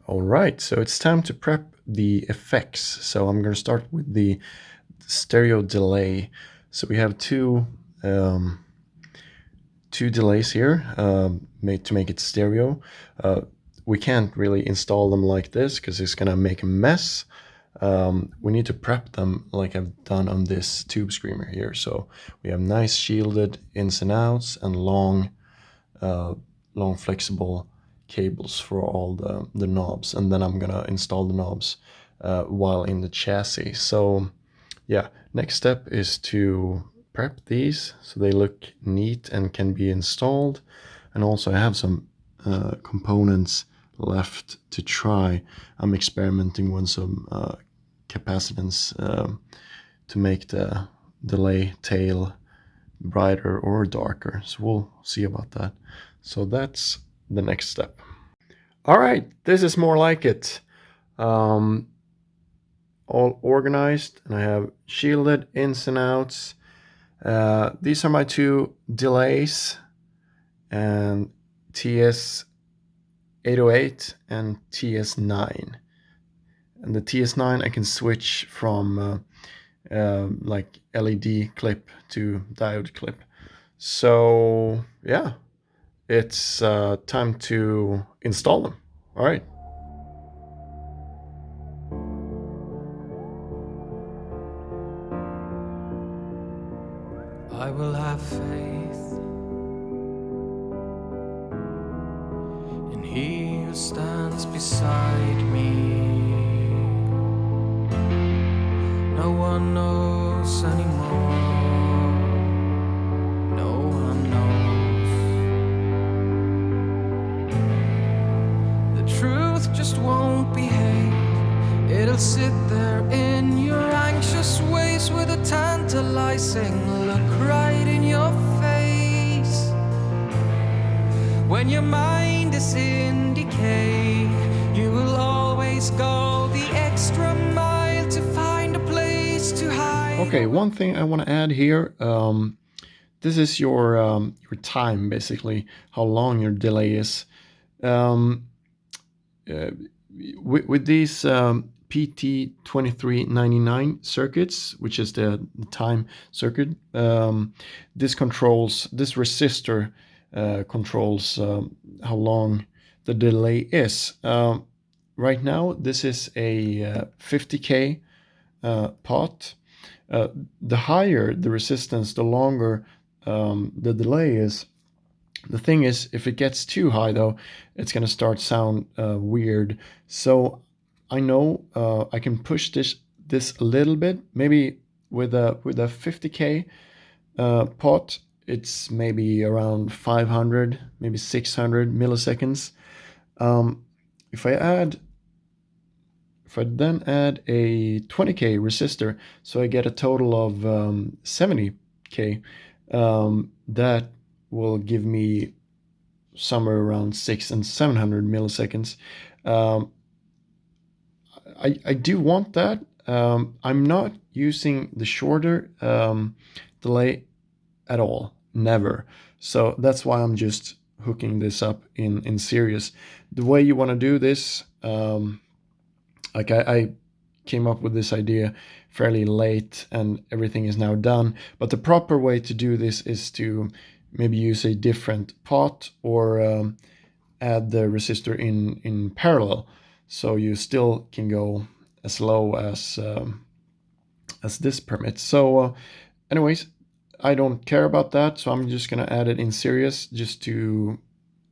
All right, so it's time to prep the effects. So I'm going to start with the stereo delay. So we have two delays here made to make it stereo. We can't really install them like this because it's going to make a mess. We need to prep them like I've done on this tube screamer here. So we have nice shielded ins and outs and long flexible cables for all the knobs, and then I'm gonna install the knobs while in the chassis. So yeah, next step is to prep these so they look neat and can be installed. And also I have some components left to try. I'm experimenting with some capacitance to make the delay tail brighter or darker, so we'll see about that. So that's the next step. All right, this is more like it. All organized, and I have shielded ins and outs. These are my two delays, and TS808 and TS9. And the TS9 I can switch from like LED clip to diode clip. So yeah, it's time to install them. All right. I will have faith in He who stands beside me. No one knows anymore. No one knows. The truth just won't behave. It'll sit there in your anxious ways with a tantalizing look right in your face. When your mind is in decay, you will always go the extra mile to find a place to hide. Okay, one thing I want to add here. This is your time, basically, how long your delay is. With these PT2399 circuits, which is the time circuit, this resistor controls how long the delay is. Right now, this is a 50K pot. The higher the resistance, the longer the delay is. The thing is, if it gets too high, though, it's going to start sound weird. So I know I can push this a little bit. Maybe with a 50K pot, it's maybe around 500, maybe 600 milliseconds. If I then add a 20K resistor, so I get a total of 70K, that will give me somewhere around 600 and 700 milliseconds. I do want that. I'm not using the shorter delay at all, never. So that's why I'm just hooking this up in series. The way you want to do this, like I came up with this idea fairly late and everything is now done, but the proper way to do this is to maybe use a different pot or add the resistor in parallel, so you still can go as low as this permits. So anyways, I don't care about that, so I'm just gonna add it in series just to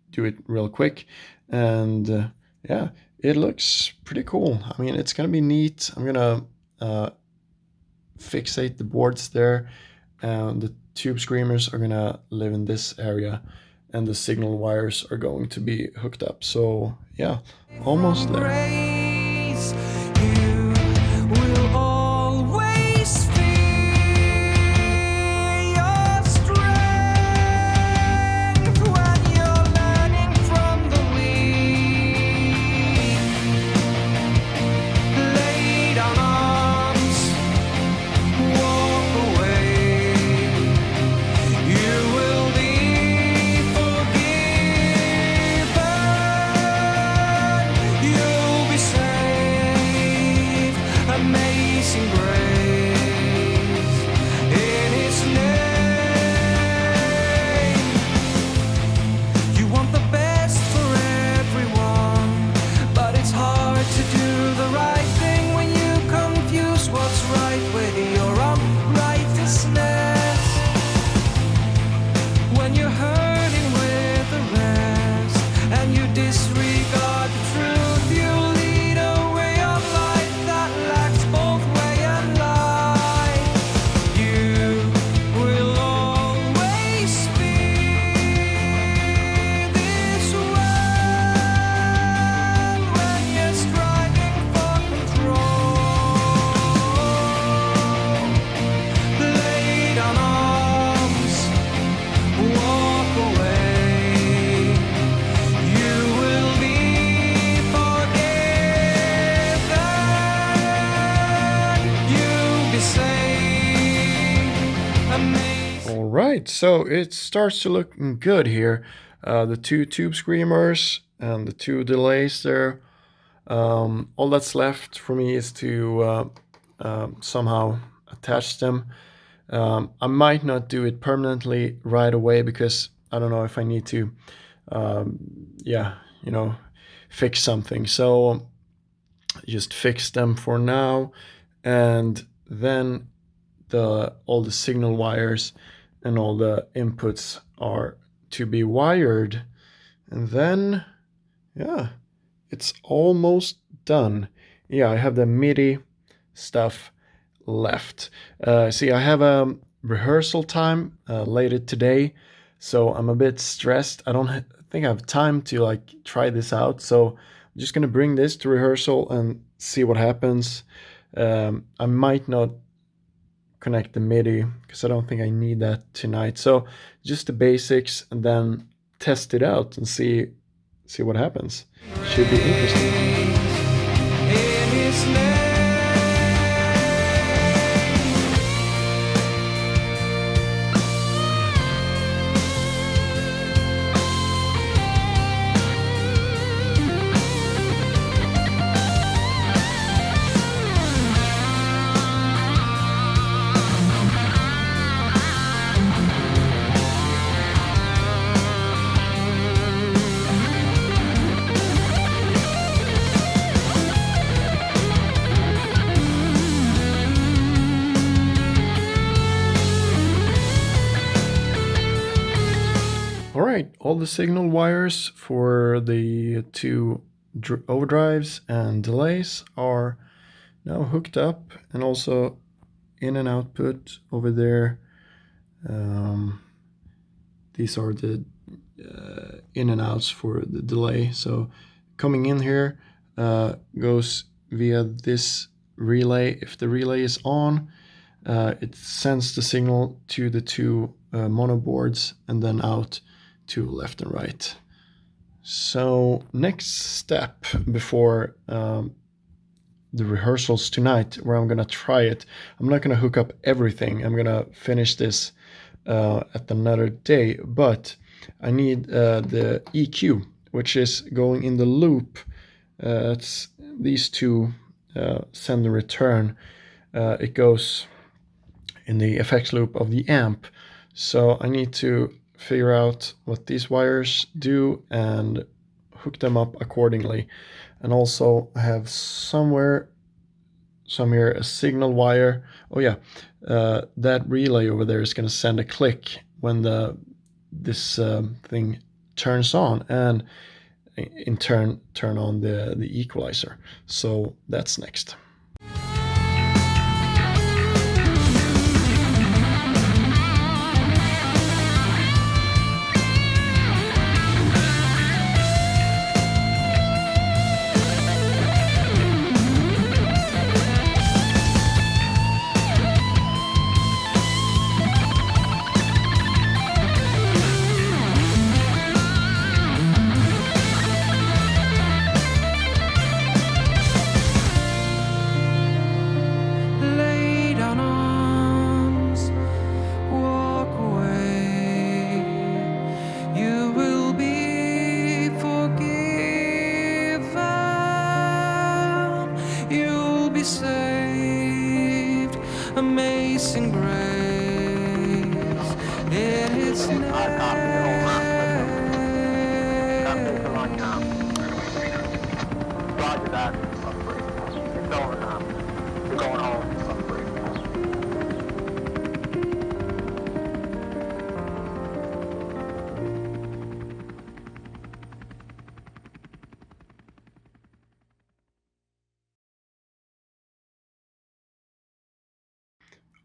do it real quick. And yeah, it looks pretty cool. I mean, it's gonna be neat. I'm gonna fixate the boards there, and the tube screamers are gonna live in this area, and the signal wires are going to be hooked up. So yeah, almost there. You when you're hurting with the rest, and you disregard the truth. You lead a way of life that lacks both way and life. You will always be this way when you're striving for control. Lay down arms, walk away. You will be forgiven. You'll be saved. Amazing. All right, so it starts to look good here. The two tube screamers and the two delays there. All that's left for me is to somehow attach them. I might not do it permanently right away because I don't know if I need to, yeah, you know, fix something. So just fix them for now, and then all the signal wires and all the inputs are to be wired, and then yeah, it's almost done. Yeah, I have the MIDI stuff left. See, I have a rehearsal time later today, so I'm a bit stressed. I don't think I have time to like try this out, so I'm just gonna bring this to rehearsal and see what happens. I might not connect the MIDI because I don't think I need that tonight. So just the basics, and then test it out and see what happens. Should be interesting. In His name. All right, all the signal wires for the two overdrives and delays are now hooked up, and also in and output over there. These are the in and outs for the delay. So coming in here goes via this relay. If the relay is on, it sends the signal to the two mono boards and then out to left and right. So next step before the rehearsals tonight, where I'm gonna try it, I'm not gonna hook up everything. I'm gonna finish this at another day, but I need the EQ, which is going in the loop. It's these two send and return. It goes in the effects loop of the amp. So I need to figure out what these wires do and hook them up accordingly. And also I have somewhere a signal wire. Oh yeah, that relay over there is going to send a click when this thing turns on, and in turn turn on the equalizer. So that's next. Amazing grace, in His name. Roger that. It's over now. We're going home.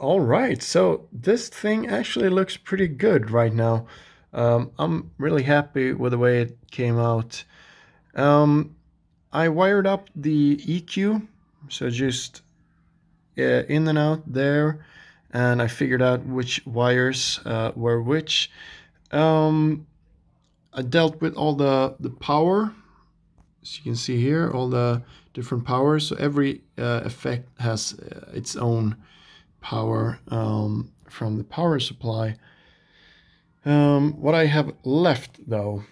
All right, so this thing actually looks pretty good right now. I'm really happy with the way it came out. I wired up the EQ, so just in and out there, and I figured out which wires were which. I dealt with all the power, as you can see here, all the different powers. So every effect has its own power from the power supply. What I have left though,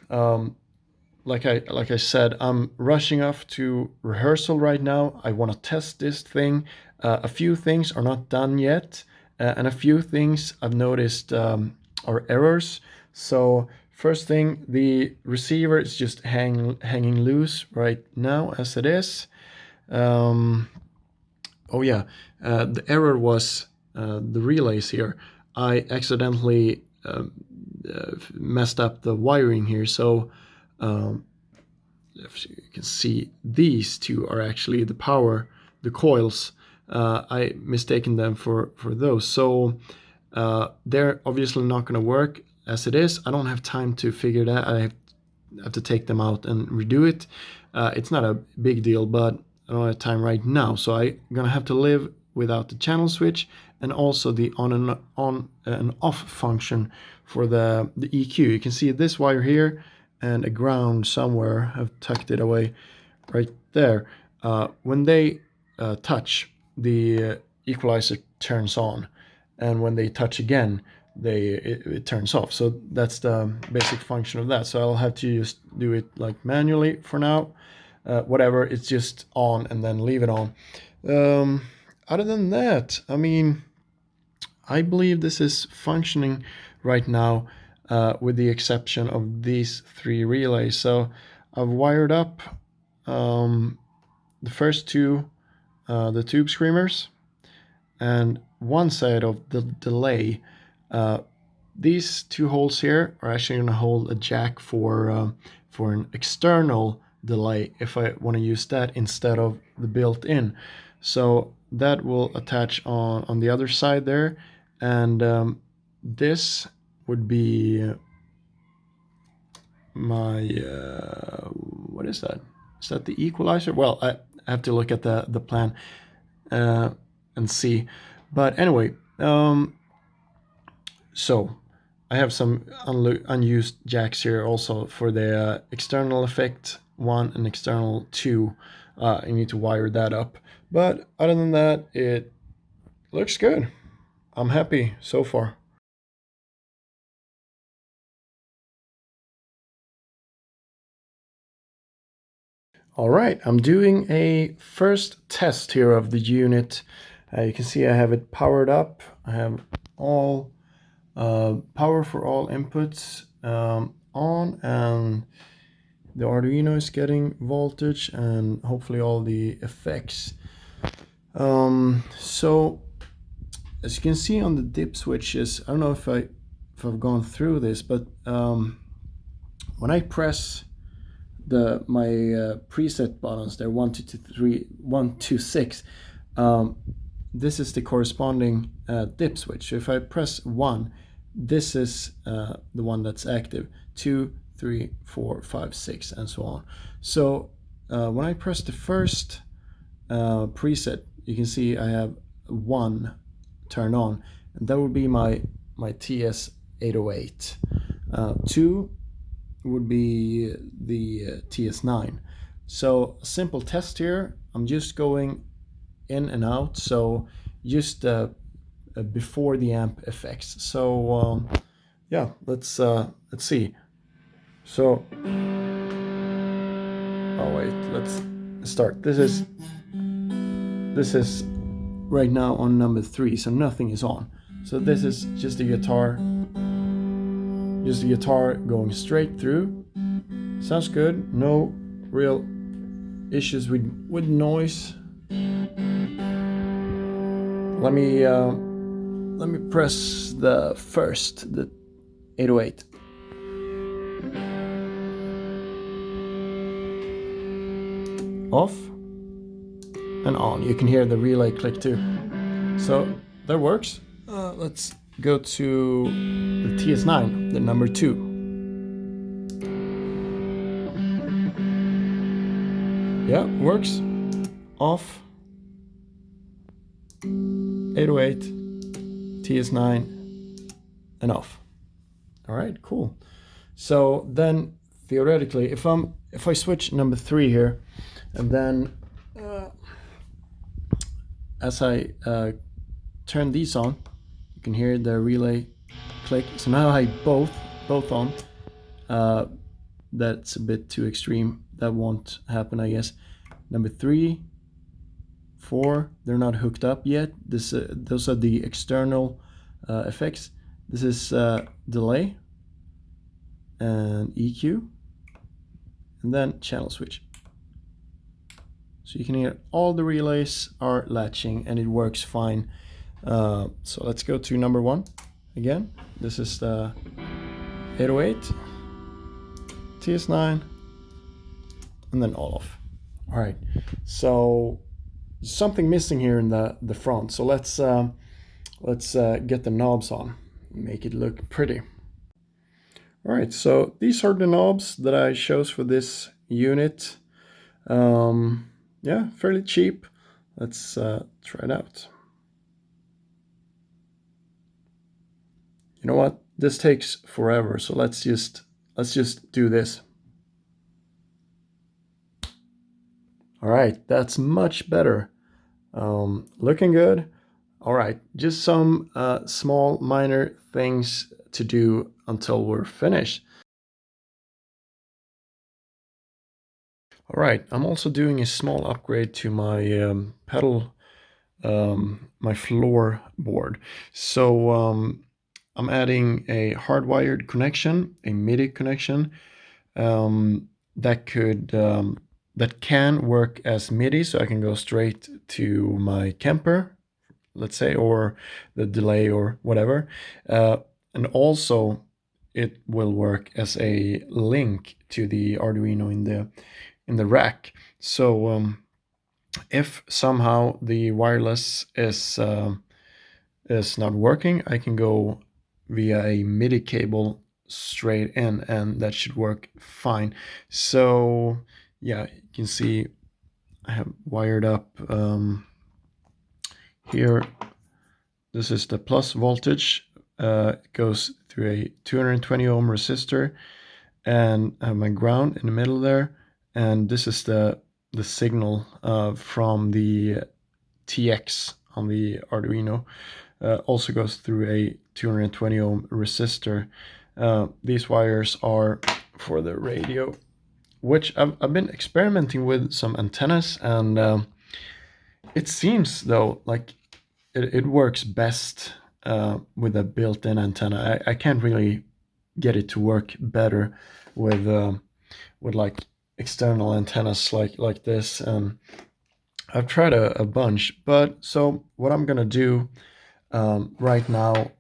like I said, I'm rushing off to rehearsal right now. I want to test this thing. A few things are not done yet, and a few things I've noticed are errors. So first thing, the receiver is just hanging loose right now as it is. Oh yeah, the error was the relays here. I accidentally messed up the wiring here, so if you can see, these two are actually the power, the coils. I mistaken them for those, so they're obviously not going to work as it is. I don't have time to figure that. I have to take them out and redo it. It's not a big deal, but I don't have time right now, so I'm gonna have to live without the channel switch and also the on and off function for the EQ. You can see this wire here and a ground somewhere. I've tucked it away right there. When they touch, the equalizer turns on, and when they touch again, it turns off. So that's the basic function of that. So I'll have to just do it like manually for now. Whatever, it's just on and then leave it on. Other than that, I mean, I believe this is functioning right now, with the exception of these three relays. So I've wired up the first two, the tube screamers, and one side of the delay. These two holes here are actually going to hold a jack for an external delay if I want to use that instead of the built-in. So that will attach on the other side there, and this would be my what is that? Is that the equalizer? Well, I have to look at the plan and see. But anyway, so I have some unused jacks here also for the external effect 1 and external 2. I need to wire that up. But other than that, it looks good. I'm happy so far. All right, I'm doing a first test here of the unit. You can see I have it powered up. I have all power for all inputs on, and the Arduino is getting voltage and hopefully all the effects. So as you can see on the dip switches, I don't know if I've gone through this, but when I press my preset buttons, they're 1, 2, 3, 1, 2, 6. This is the corresponding dip switch. So if I press 1, this is the one that's active. 2, 3, 4, 5, 6, and so on. So when I press the first preset, you can see I have 1 turned on, and that would be my TS808. 2 would be the TS9. So a simple test here. I'm just going in and out, so just before the amp effects. So yeah, let's see. So oh wait, let's start. This is right now on number 3, so nothing is on. So this is just a guitar going straight through. Sounds good. No real issues with noise. Let me press the 808. Off and on. You can hear the relay click too. So that works. Let's go to the TS9, the number 2. Yeah, works. Off. 808, TS9, and off. All right, cool. So then theoretically, if I switch number 3 here, and then as I turn these on, you can hear the relay click. So now I both on. That's a bit too extreme. That won't happen, I guess. Number 3, 4, they're not hooked up yet. Those are the external effects. This is delay and EQ, and then channel switch. So you can hear all the relays are latching and it works fine. So let's go to number 1 again. This is the 808, TS9, and then all off. All right, so something missing here in the front. So let's get the knobs on, make it look pretty. All right, so these are the knobs that I chose for this unit. Yeah, fairly cheap. Let's try it out. You know what? This takes forever, so let's just do this. All right, that's much better. Looking good. All right, just some small minor things to do until we're finished. All right, I'm also doing a small upgrade to my pedal, my floor board. So I'm adding a hardwired connection, a MIDI connection that can work as MIDI, so I can go straight to my Kemper, let's say, or the delay or whatever. And also it will work as a link to the Arduino in the rack. So if somehow the wireless is not working, I can go via a MIDI cable straight in, and that should work fine. So yeah, you can see I have wired up here. This is the plus voltage. It goes through a 220 ohm resistor, and I have my ground in the middle there. And this is the signal from the TX on the Arduino. Also goes through a 220 ohm resistor. These wires are for the radio, which I've been experimenting with some antennas, and it seems though like it works best with a built-in antenna. I can't really get it to work better with like external antennas like this. I've tried a bunch, but so what I'm gonna do right now,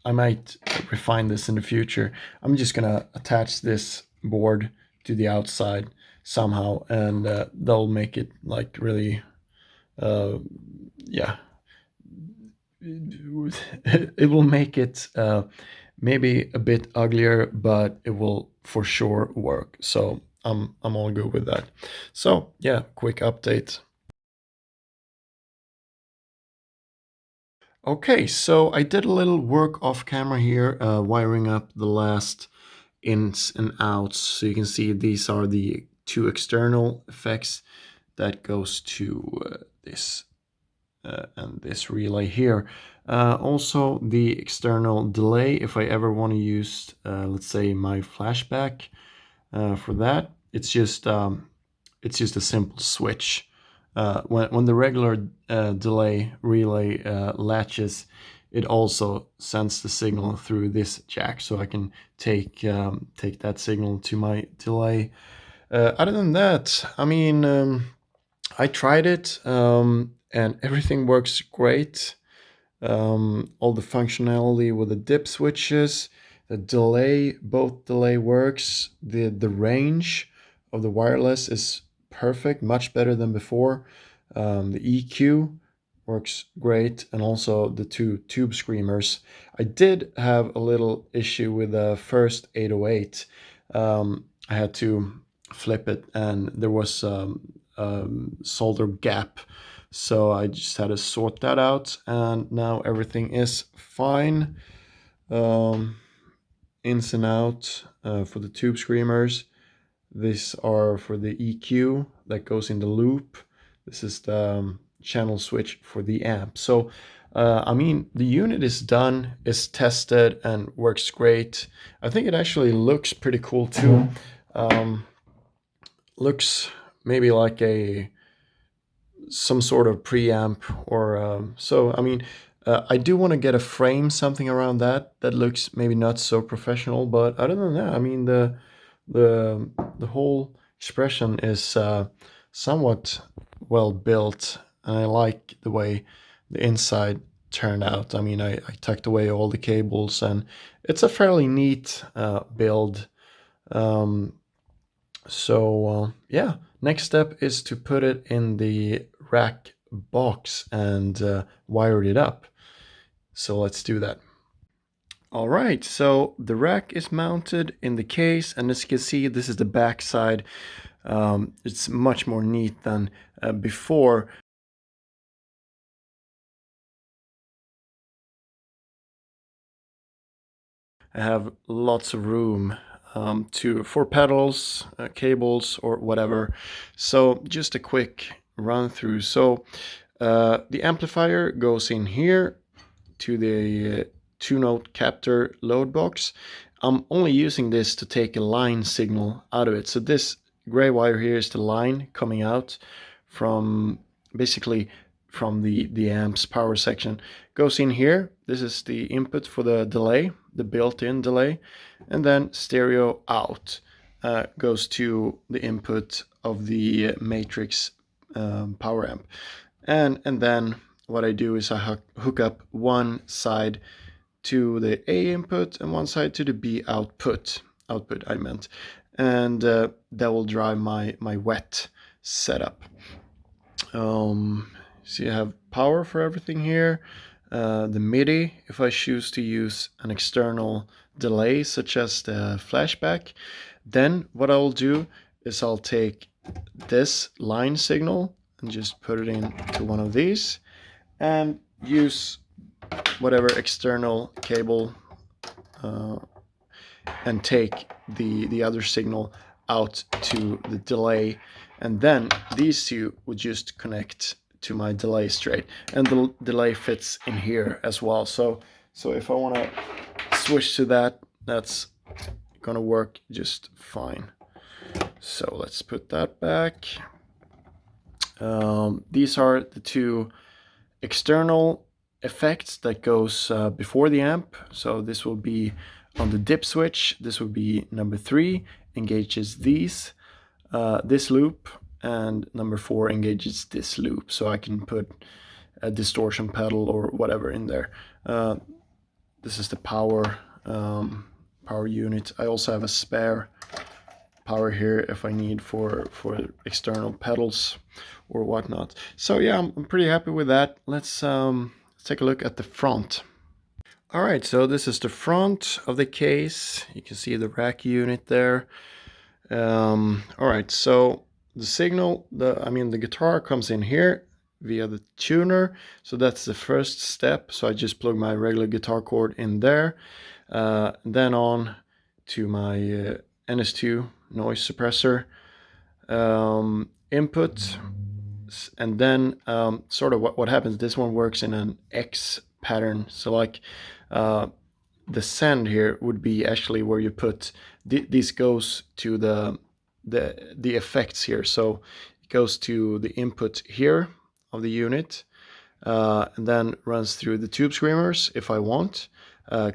I might refine this in the future. I'm just gonna attach this board to the outside somehow, and that'll make it like really, yeah, it will make it maybe a bit uglier, but it will for sure work. So I'm all good with that. So yeah, quick update. Okay, so I did a little work off camera here, wiring up the last ins and outs. So you can see these are the 2 external effects that goes to this and this relay here. Also the external delay, if I ever want to use, let's say, my flashback for that, it's just a simple switch. When the regular delay relay latches, it also sends the signal through this jack, so I can take that signal to my delay. Other than that, I mean, I tried it, and everything works great. All the functionality with the dip switches, the delay, both delay works. The range of the wireless is perfect, much better than before. The EQ works great, and also the two tube screamers. I did have a little issue with the first 808. I had to flip it, and there was solder gap, so I just had to sort that out, and now everything is fine. Ins and out for the tube screamers. These are for the EQ that goes in the loop. This is the channel switch for the amp. So I mean, the unit is done, is tested, and works great. I think it actually looks pretty cool too. Looks maybe like some sort of preamp, or so. I mean, I do want to get a frame, something around that looks maybe not so professional, but other than that, I mean, the whole expression is somewhat well built, and I like the way the inside turned out. I mean, I tucked away all the cables, and it's a fairly neat build. Yeah, next step is to put it in the rack box and wire it up. So let's do that. All right, so the rack is mounted in the case, and as you can see, this is the back side. It's much more neat than before. I have lots of room for pedals, cables, or whatever. So just a quick run through. So the amplifier goes in here to the 2-note captor load box. I'm only using this to take a line signal out of it. So this gray wire here is the line coming out from basically from the amp's power section. Goes in here. This is the input for the delay, the built-in delay, and then stereo out goes to the input of the matrix power amp. And then what I do is I hook up one side to the A input and one side to the B output. I meant. And that will drive my wet setup. So you have power for everything here. The MIDI, if I choose to use an external delay such as the flashback, then what I'll do is I'll take this line signal and just put it into one of these and use whatever external cable and take the other signal out to the delay, and then these two would just connect to my delay straight, and the delay fits in here as well. So if I want to switch to that, that's gonna work just fine. So let's put that back. These are the two external effects that goes before the amp. So this will be on the dip switch. This will be number 3, engages these, this loop, and number 4 engages this loop. So I can put a distortion pedal or whatever in there. This is the power unit. I also have a spare power here if I need for external pedals or whatnot. So yeah, I'm pretty happy with that. Let's take a look at the front. All right, so this is the front of the case. You can see the rack unit there. All right, so the signal, the guitar comes in here via the tuner. So that's the first step. So I just plug my regular guitar cord in there. Then on to my NS2 noise suppressor input. And then sort of what happens, this one works in an X pattern. So like the send here would be actually where you put, this goes to the effects here. So it goes to the input here of the unit, and then runs through the tube screamers if I want,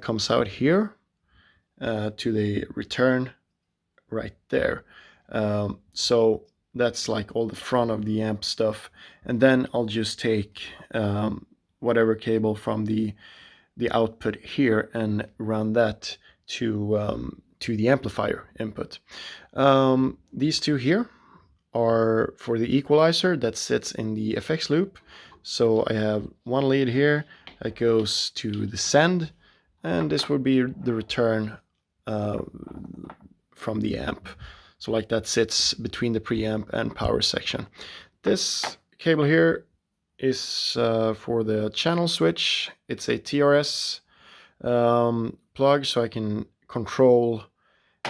comes out here to the return right there. So that's like all the front of the amp stuff, and then I'll just take whatever cable from the output here and run that to the amplifier input. These two here are for the equalizer that sits in the effects loop. So I have one lead here that goes to the send, and this would be the return from the amp. So like that sits between the preamp and power section. This cable here is for the channel switch. It's a TRS plug, so I can control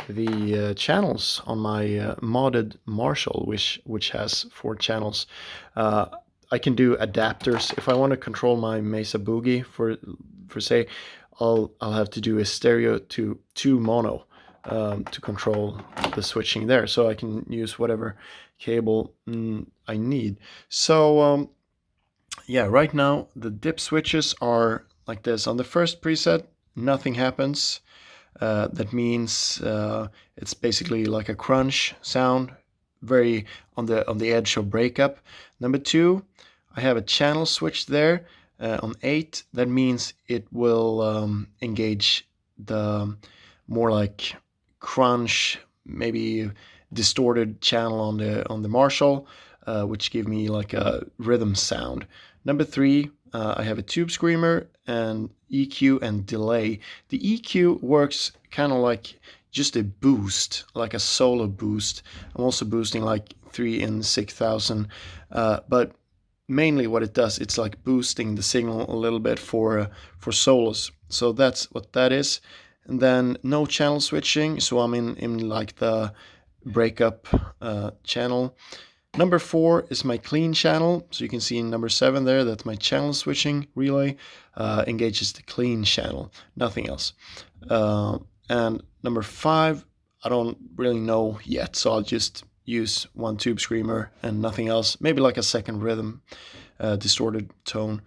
the channels on my modded Marshall, which has 4 channels. I can do adapters if I want to control my Mesa Boogie. For say, I'll have to do a stereo to 2 mono to control the switching there, so I can use whatever cable I need. So yeah, right now the dip switches are like this. On the first preset, nothing happens. That means it's basically like a crunch sound, very on the edge of breakup. Number 2, I have a channel switch there on 8. That means it will engage the more like crunch, maybe distorted channel on the Marshall, which give me like a rhythm sound. Number 3, I have a tube screamer and EQ and delay. The EQ works kind of like just a boost, like a solo boost. I'm also boosting like 3 and 6,000, but mainly what it does, it's like boosting the signal a little bit for solos. So that's what that is. And then no channel switching, so I'm in like the breakup channel. Number 4 is my clean channel. So you can see in number 7 there, that's my channel switching relay, engages the clean channel, nothing else. And number 5, I don't really know yet, so I'll just use one tube screamer and nothing else, maybe like a second rhythm, distorted tone.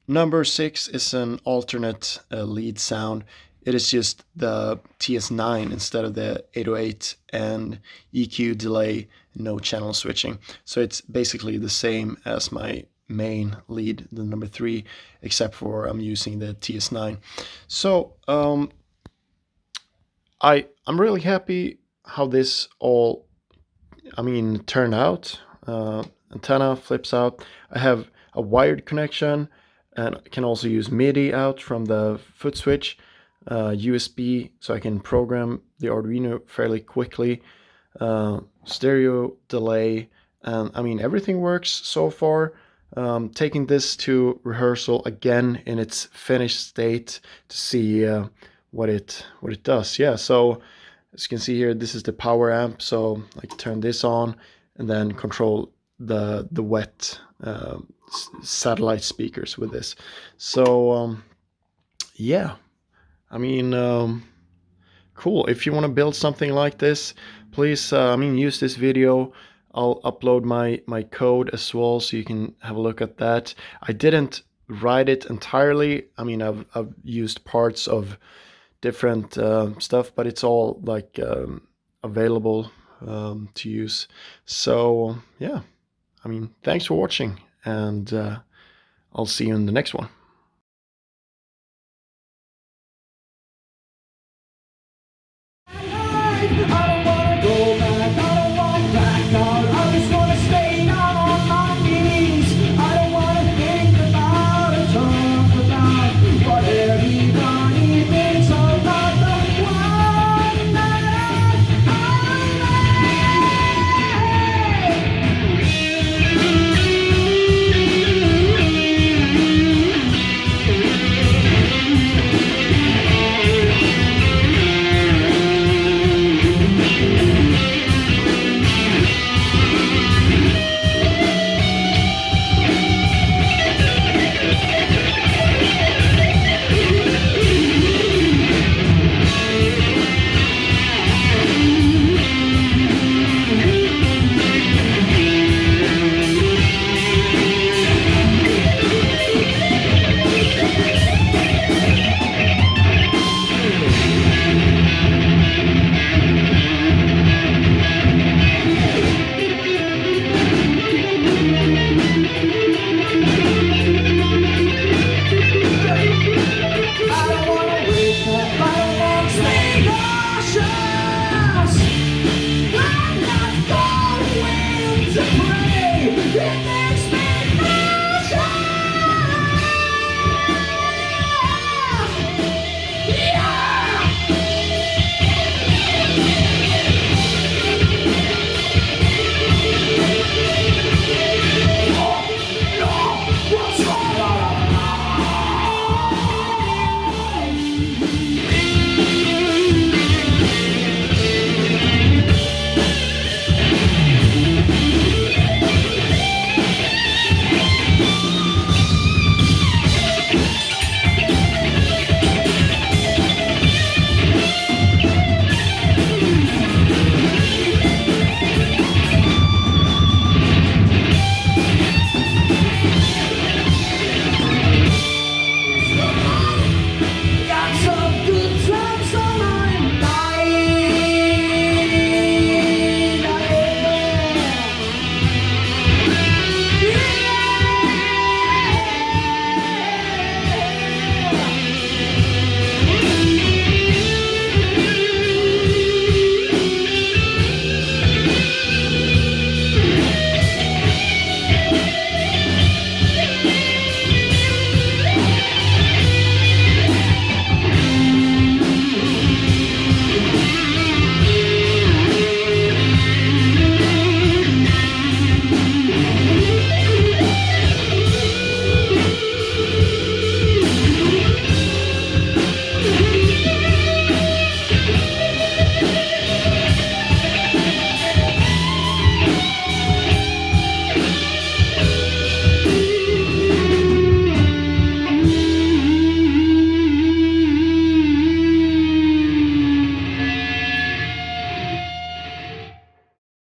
Number 6 is an alternate lead sound. It is just the TS9 instead of the 808 and EQ, delay, no channel switching. So it's basically the same as my main lead, the number 3, except for I'm using the TS9. So I'm really happy how this all, turned out. Antenna flips out. I have a wired connection, and I can also use MIDI out from the Footswitch. USB, so I can program the Arduino fairly quickly. Stereo, delay, and everything works so far. Taking this to rehearsal again in its finished state to see what it does. Yeah, so as you can see here, this is the power amp, so I can turn this on and then control the wet satellite speakers with this. So yeah, cool. If you want to build something like this, please use this video. I'll upload my code as well, so you can have a look at that. I didn't write it entirely. I've used parts of different stuff, but it's all like available to use. So yeah, thanks for watching, and I'll see you in the next one.